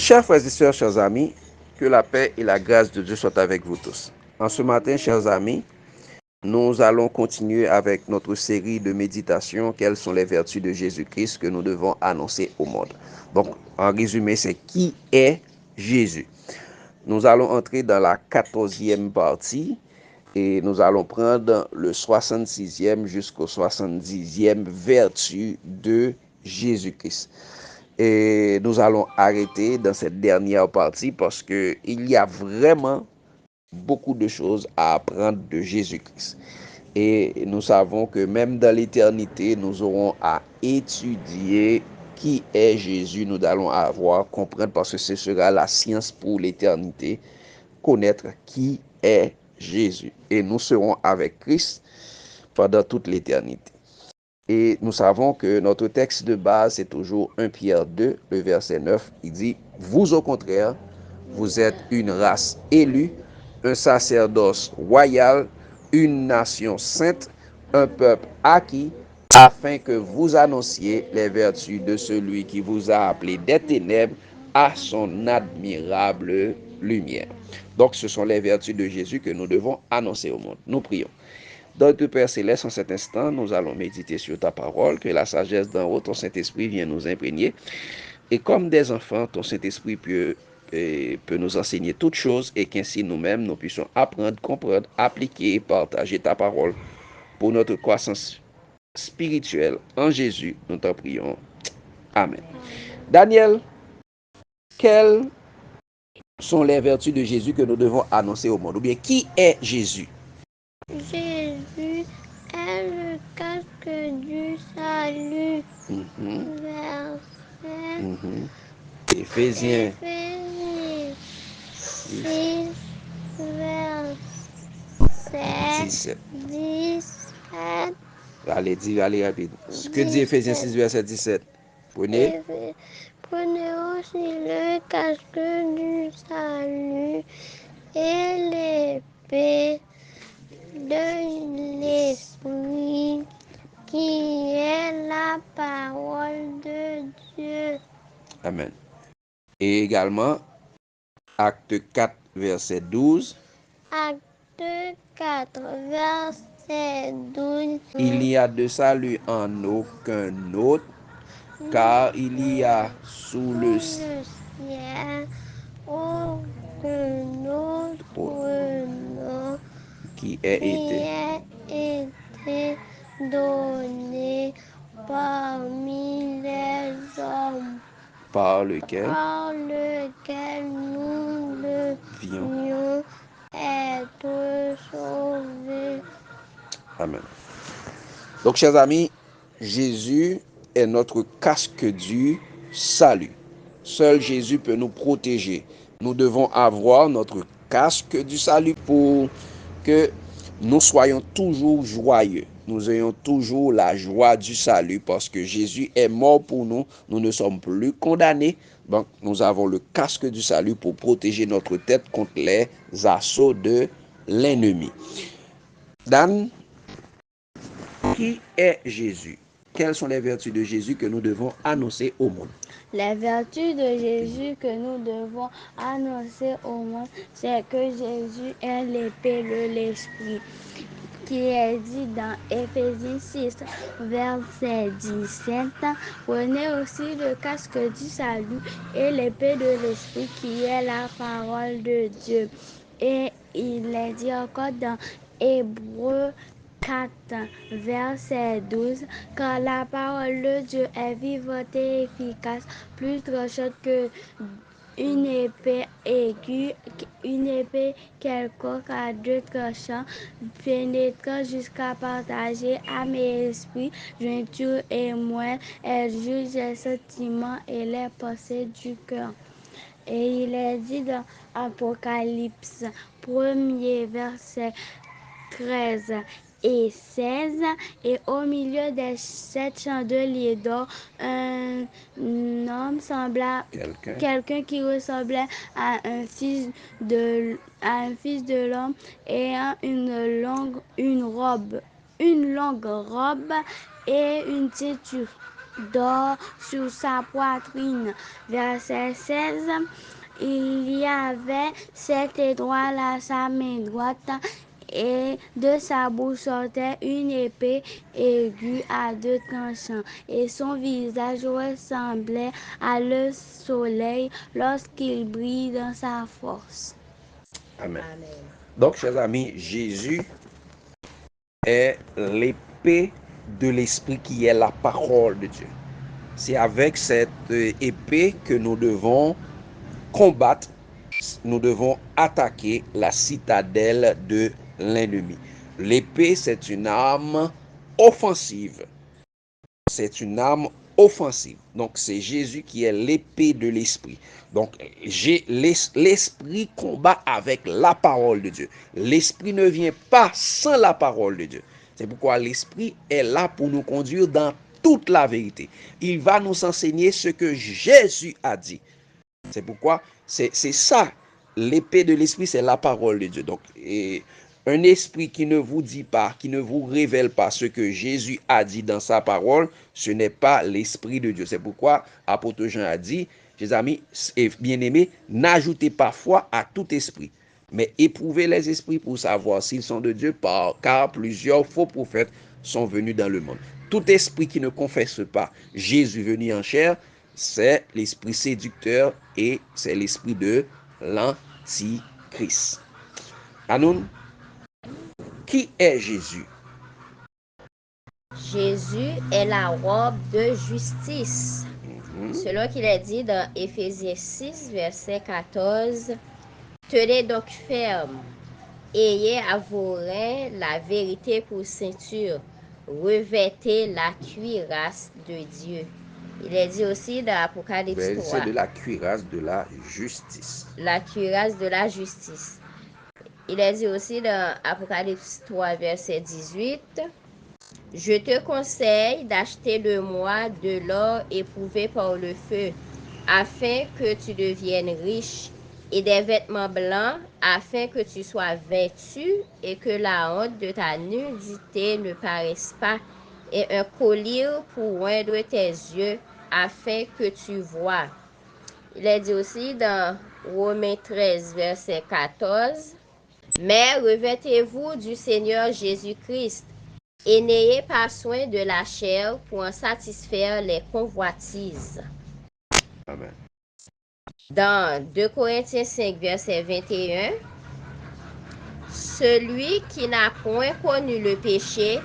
Chers frères et sœurs, chers amis, que la paix et la grâce de Dieu soient avec vous tous. En ce matin, chers amis, nous allons continuer avec notre série de méditation. Quelles sont les vertus de Jésus-Christ que nous devons annoncer au monde? Donc, en résumé, c'est qui est Jésus? Nous allons entrer dans la 14e partie et nous allons prendre le 66e jusqu'au 70e vertu de Jésus-Christ. Et nous allons arrêter dans cette dernière partie parce qu'il y a vraiment beaucoup de choses à apprendre de Jésus-Christ. Et nous savons que même dans l'éternité, nous aurons à étudier qui est Jésus. Nous allons avoir comprendre parce que ce sera la science pour l'éternité, connaître qui est Jésus. Et nous serons avec Christ pendant toute l'éternité. Et nous savons que notre texte de base, c'est toujours 1 Pierre 2, le verset 9. Il dit, vous au contraire, vous êtes une race élue, un sacerdoce royal, une nation sainte, un peuple acquis, afin que vous annonciez les vertus de celui qui vous a appelé des ténèbres à son admirable lumière. Donc, ce sont les vertus de Jésus que nous devons annoncer au monde. Nous prions. Notre Père Céleste, en cet instant, nous allons méditer sur ta parole, que la sagesse d'en haut, ton Saint-Esprit, vienne nous imprégner. Et comme des enfants, ton Saint-Esprit peut nous enseigner toutes choses et qu'ainsi nous-mêmes, nous puissions apprendre, comprendre, appliquer et partager ta parole pour notre croissance spirituelle. En Jésus, nous t'en prions. Amen. Daniel, quelles sont les vertus de Jésus que nous devons annoncer au monde? Ou bien, qui est Jésus? Jésus est le casque du salut. Verset Éphésiens 6, verset 17. Allez rapide. Ce que dit Éphésiens 6, verset 17. Prenez aussi le casque du salut et l'épée de l'esprit qui est la parole de Dieu. Amen. Et également, acte 4, verset 12. Acte 4, verset 12. Il n'y a de salut en aucun autre, car il y a sous le ciel aucun autre nom qui ait été donné parmi les hommes par lequel nous devions être sauvés. Amen. Donc, chers amis, Jésus est notre casque du salut. Seul Jésus peut nous protéger. Nous devons avoir notre casque du salut pour que nous soyons toujours joyeux. Nous ayons toujours la joie du salut parce que Jésus est mort pour nous. Nous ne sommes plus condamnés. Donc, nous avons le casque du salut pour protéger notre tête contre les assauts de l'ennemi. Dan, qui est Jésus? Quelles sont les vertus de Jésus que nous devons annoncer au monde? Les vertus de Jésus que nous devons annoncer au monde, c'est que Jésus est l'épée de l'esprit, qui est dit dans Éphésiens 6, verset 17. Prenez aussi le casque du salut et l'épée de l'esprit, qui est la parole de Dieu. Et il est dit encore dans Hébreux 4, verset 12, car la parole de Dieu est vivante et efficace, plus tranchante que une épée aiguë, une épée quelconque à deux tranchants, pénétrant jusqu'à partager âme et esprit, jointure et moelle, elle juge les sentiments et les pensées du cœur. Et il est dit dans Apocalypse 1er verset 13 et 16, et au milieu des 7 chandeliers d'or, un homme semblable, quelqu'un qui ressemblait à un fils de l'homme, ayant une longue robe et une teinture dort sur sa poitrine. Verset 16. Il y avait 7 étoiles à sa main droite et de sa bouche sortait une épée aiguë à 2 tranchants, et son visage ressemblait à le soleil lorsqu'il brille dans sa force. Amen. Donc, chers amis, Jésus est l'épée de l'esprit qui est la parole de Dieu. C'est avec cette épée que nous devons combattre, nous devons attaquer la citadelle de l'ennemi. L'épée, c'est une arme offensive. C'est une arme offensive. Donc, c'est Jésus qui est l'épée de l'esprit. Donc, l'esprit combat avec la parole de Dieu. L'esprit ne vient pas sans la parole de Dieu. C'est pourquoi l'esprit est là pour nous conduire dans toute la vérité. Il va nous enseigner ce que Jésus a dit. C'est pourquoi c'est ça. L'épée de l'esprit, c'est la parole de Dieu. Donc, un esprit qui ne vous dit pas, qui ne vous révèle pas ce que Jésus a dit dans sa parole, ce n'est pas l'esprit de Dieu. C'est pourquoi apôtre Jean a dit, mes amis et bien-aimés, n'ajoutez pas foi à tout esprit, mais éprouvez les esprits pour savoir s'ils sont de Dieu, car plusieurs faux prophètes sont venus dans le monde. Tout esprit qui ne confesse pas Jésus venu en chair, c'est l'esprit séducteur et c'est l'esprit de l'antichrist. Anoun, qui est Jésus? Jésus est la robe de justice. Selon qu'il est dit dans Éphésiens 6, verset 14, tenez donc ferme, ayez à vos reins la vérité pour ceinture, revêtez la cuirasse de Dieu. Il est dit aussi dans Apocalypse 3. C'est de la cuirasse de la justice. La cuirasse de la justice. Il est dit aussi dans Apocalypse 3, verset 18. Je te conseille d'acheter de moi de l'or éprouvé par le feu, afin que tu deviennes riche, et des vêtements blancs, afin que tu sois vêtu et que la honte de ta nudité ne paraisse pas, et un collier pour oindre tes yeux, afin que tu vois. Il est dit aussi dans Romains 13, verset 14, mais revêtez-vous du Seigneur Jésus-Christ, et n'ayez pas soin de la chair pour en satisfaire les convoitises. Amen. Dans 2 Corinthiens 5, verset 21, celui qui n'a point connu le péché,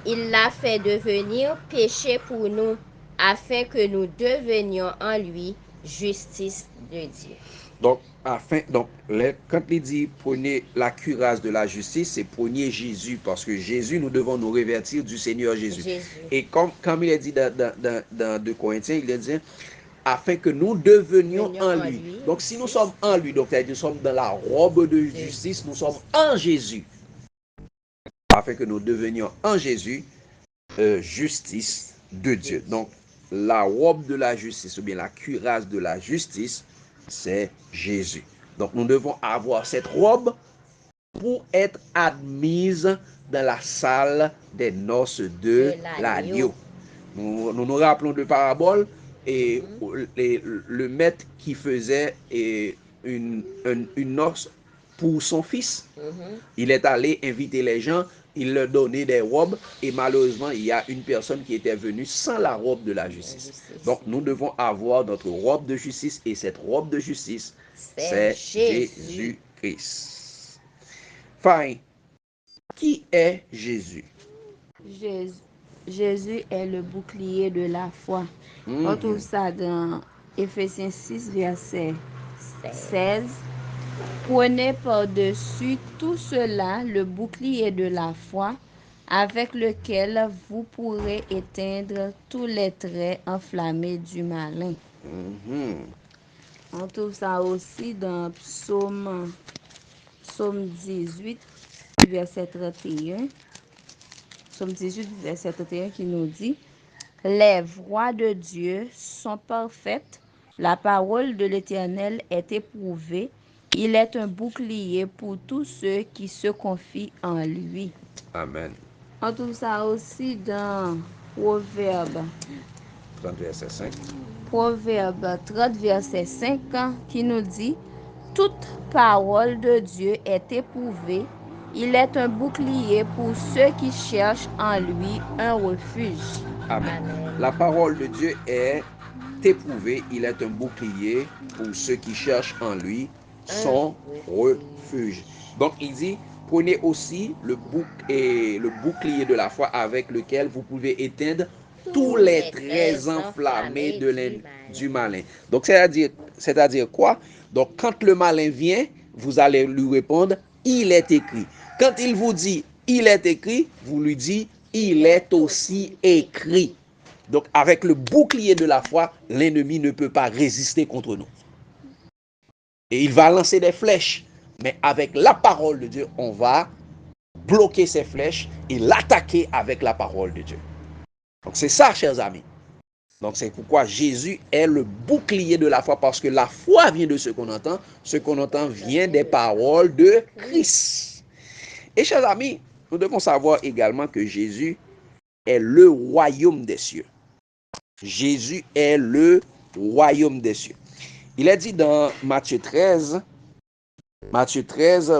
il l'a fait devenir péché pour nous, afin que nous devenions en lui justice de Dieu. Donc, quand il dit prenez la cuirasse de la justice, c'est prenez Jésus, parce que Jésus, nous devons nous revêtir du Seigneur Jésus. Et comme il est dit dans 2 Corinthiens, il est dit afin que nous devenions en lui. Donc, si nous sommes en lui, donc nous sommes dans la robe de justice, nous sommes en Jésus. Afin que nous devenions en Jésus justice de Dieu. Donc, la robe de la justice, ou bien la cuirasse de la justice, c'est Jésus. Donc, nous devons avoir cette robe pour être admise dans la salle des noces de l'agneau. Nous rappelons de parabole et le maître qui faisait une noce pour son fils. Il est allé inviter les gens, il leur donnait des robes et malheureusement, il y a une personne qui était venue sans la robe de la justice. Donc, nous devons avoir notre robe de justice et cette robe de justice, c'est Jésus-Christ. Fine. Qui est Jésus? Jésus est le bouclier de la foi. On trouve ça dans Éphésiens 6, verset 16. Prenez par-dessus tout cela le bouclier de la foi, avec lequel vous pourrez éteindre tous les traits enflammés du malin. On trouve ça aussi dans Psaume 18, verset 31. Psaume 18, verset 31 qui nous dit « Les voies de Dieu sont parfaites, la parole de l'Éternel est éprouvée, il est un bouclier pour tous ceux qui se confient en lui. » Amen. On trouve ça aussi dans Proverbe 30, verset 5. Proverbe 30, verset 5, qui nous dit: toute parole de Dieu est éprouvée. Il est un bouclier pour ceux qui cherchent en lui un refuge. Amen. Amen. La parole de Dieu est éprouvée. Il est un bouclier pour ceux qui cherchent en lui son refuge. Donc il dit, prenez aussi le bouclier de la foi avec lequel vous pouvez éteindre tous les traits enflammés du malin. Donc c'est-à-dire quoi? Donc quand le malin vient, vous allez lui répondre, il est écrit. Quand il vous dit, il est écrit, vous lui dites, il est aussi écrit. Donc avec le bouclier de la foi, l'ennemi ne peut pas résister contre nous. Et il va lancer des flèches. Mais avec la parole de Dieu, on va bloquer ces flèches et l'attaquer avec la parole de Dieu. Donc c'est ça, chers amis. Donc c'est pourquoi Jésus est le bouclier de la foi, parce que la foi vient de ce qu'on entend. Ce qu'on entend vient des paroles de Christ. Et chers amis, nous devons savoir également que Jésus est le royaume des cieux. Jésus est le royaume des cieux. Il est dit dans Matthieu 13,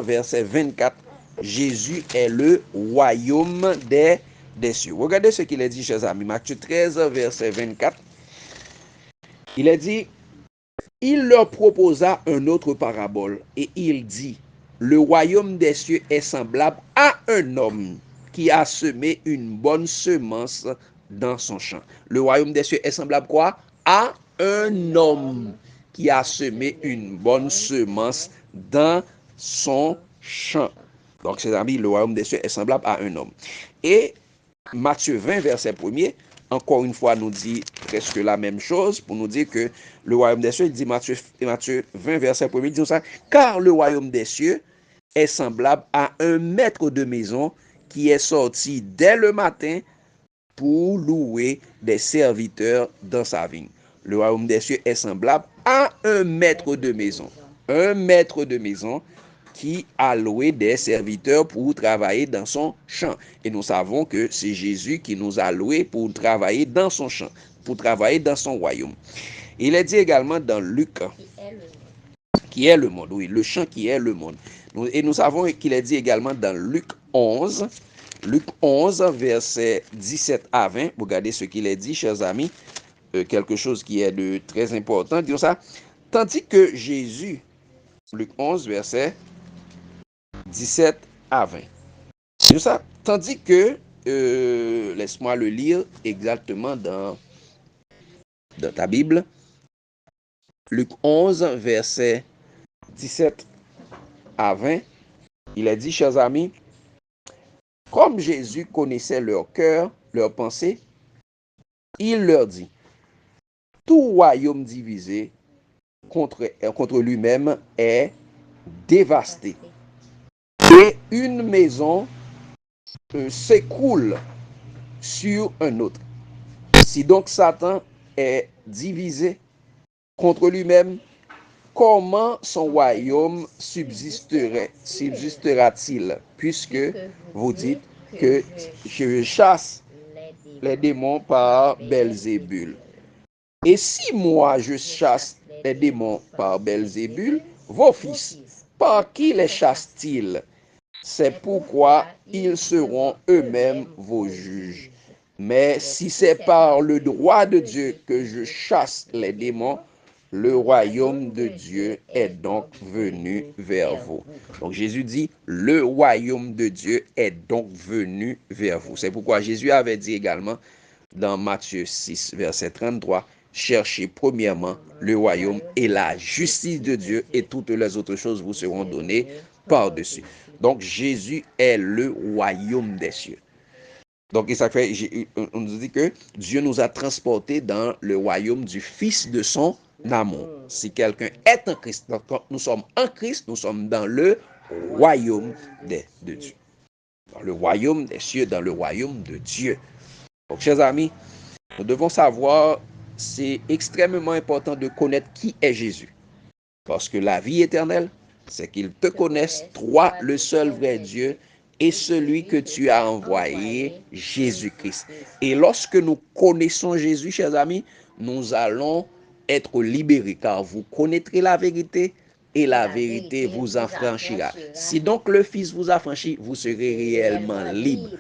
verset 24, Jésus est le royaume des cieux. Regardez ce qu'il est dit, chers amis. Matthieu 13, verset 24. Il est dit, il leur proposa une autre parabole et il dit, le royaume des cieux est semblable à un homme qui a semé une bonne semence dans son champ. Le royaume des cieux est semblable quoi? À un homme qui a semé une bonne semence dans son champ. Donc, chers amis, le royaume des cieux est semblable à un homme. Et Matthieu 20, verset 1er, encore une fois, nous dit presque la même chose pour nous dire que le royaume des cieux, il dit Matthieu 20, verset 1er, il dit ça, car le royaume des cieux est semblable à un maître de maison qui est sorti dès le matin pour louer des serviteurs dans sa vigne. Le royaume des cieux est semblable à un maître de maison. Un maître de maison qui a loué des serviteurs pour travailler dans son champ. Et nous savons que c'est Jésus qui nous a loués pour travailler dans son champ, pour travailler dans son royaume. Il est dit également dans Luc, qui est le monde, oui, le champ qui est le monde. Et nous savons qu'il est dit également dans Luc 11, verset 17 à 20. Regardez ce qu'il est dit, chers amis, quelque chose qui est de très important. Disons ça. Tandis que Jésus, Luc 11, verset 17 à 20. Disons ça. Tandis que, laisse-moi le lire exactement dans ta Bible. Luc 11, verset 17 à 20. Il est dit, chers amis, comme Jésus connaissait leur cœur, leurs pensées, il leur dit, tout royaume divisé contre lui-même est dévasté. Et une maison s'écroule sur un autre. Si donc Satan est divisé contre lui-même, comment son royaume subsistera-t-il, puisque vous dites que je chasse les démons par Belzébul? Et si moi je chasse les démons par Belzébul, vos fils, par qui les chassent-ils? C'est pourquoi ils seront eux-mêmes vos juges. Mais si c'est par le droit de Dieu que je chasse les démons, le royaume de Dieu est donc venu vers vous. Donc Jésus dit, le royaume de Dieu est donc venu vers vous. C'est pourquoi Jésus avait dit également dans Matthieu 6, verset 33, cherchez premièrement le royaume et la justice de Dieu et toutes les autres choses vous seront données par-dessus. Donc Jésus est le royaume des cieux. Donc ça fait, on nous dit que Dieu nous a transportés dans le royaume du Fils de son amour. Si quelqu'un est en Christ, donc quand nous sommes en Christ, nous sommes dans le royaume de Dieu. Dans le royaume des cieux, dans le royaume de Dieu. Donc chers amis, nous devons savoir, c'est extrêmement important de connaître qui est Jésus. Parce que la vie éternelle, c'est qu'il te connaisse, toi, le seul vrai Dieu, et celui que tu as envoyé, Jésus-Christ. Et lorsque nous connaissons Jésus, chers amis, nous allons être libérés, car vous connaîtrez la vérité et la vérité vous affranchira. Si donc le Fils vous affranchit, vous serez réellement libre.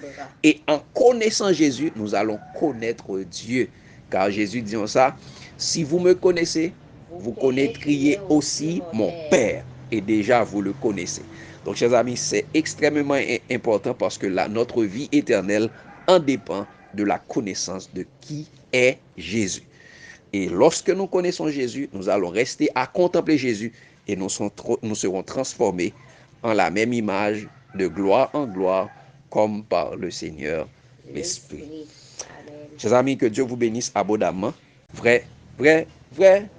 Et en connaissant Jésus, nous allons connaître Dieu. Car Jésus dit ça, si vous me connaissez, vous connaîtriez aussi mon Père. Et déjà, vous le connaissez. Donc, chers amis, c'est extrêmement important parce que notre vie éternelle en dépend de la connaissance de qui est Jésus. Et lorsque nous connaissons Jésus, nous allons rester à contempler Jésus et nous serons transformés en la même image de gloire en gloire comme par le Seigneur l'Esprit. Chers amis, que Dieu vous bénisse abondamment. Vrai, vrai, vrai.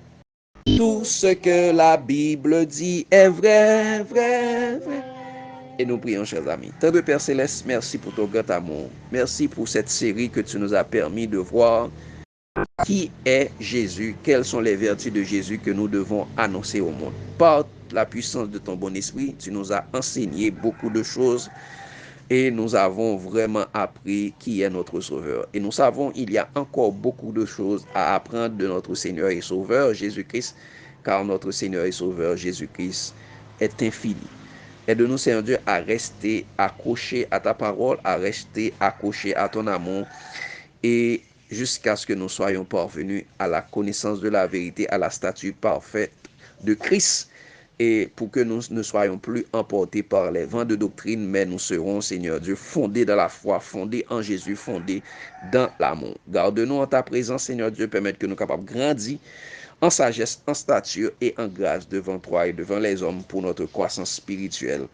Tout ce que la Bible dit est vrai, vrai, vrai. Et nous prions, chers amis. Tendre Père Céleste, merci pour ton grand amour. Merci pour cette série que tu nous as permis de voir. Qui est Jésus? Quelles sont les vertus de Jésus que nous devons annoncer au monde? Par la puissance de ton bon esprit, tu nous as enseigné beaucoup de choses et nous avons vraiment appris qui est notre Sauveur. Et nous savons qu'il y a encore beaucoup de choses à apprendre de notre Seigneur et Sauveur, Jésus-Christ, car notre Seigneur et Sauveur, Jésus-Christ, est infini. Aide-nous, Seigneur Dieu, à rester accrochés à ta parole, à rester accrochés à ton amour et jusqu'à ce que nous soyons parvenus à la connaissance de la vérité, à la stature parfaite de Christ, et pour que nous ne soyons plus emportés par les vents de doctrine, mais nous serons, Seigneur Dieu, fondés dans la foi, fondés en Jésus, fondés dans l'amour. Garde-nous en ta présence, Seigneur Dieu, permette que nous soyons capables de grandir en sagesse, en stature et en grâce devant toi et devant les hommes pour notre croissance spirituelle.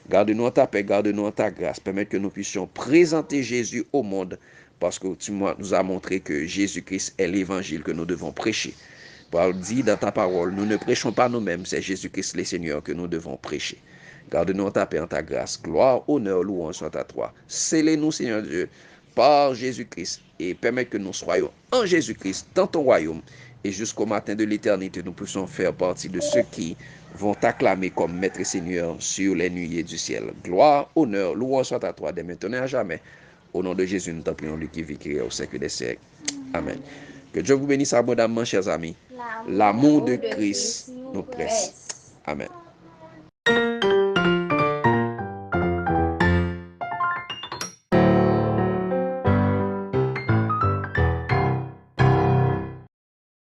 Garde-nous en ta paix, garde-nous en ta grâce, permette que nous puissions présenter Jésus au monde, parce que tu nous as montré que Jésus-Christ est l'évangile que nous devons prêcher. Paul dit dans ta parole, nous ne prêchons pas nous-mêmes, c'est Jésus-Christ le Seigneur que nous devons prêcher. Garde-nous en ta paix, en ta grâce. Gloire, honneur, louange soit à toi. Scellez-nous, Seigneur Dieu, par Jésus-Christ et permets que nous soyons en Jésus-Christ dans ton royaume. Et jusqu'au matin de l'éternité, nous puissions faire partie de ceux qui vont t'acclamer comme Maître et Seigneur sur les nuées du ciel. Gloire, honneur, louange soit à toi, dès maintenant et à jamais. Au nom de Jésus, nous t'en prions, lui qui vit, qui est au siècle des siècles. Amen. Que Dieu vous bénisse abondamment, chers amis. L'amour de Christ nous presse. Amen.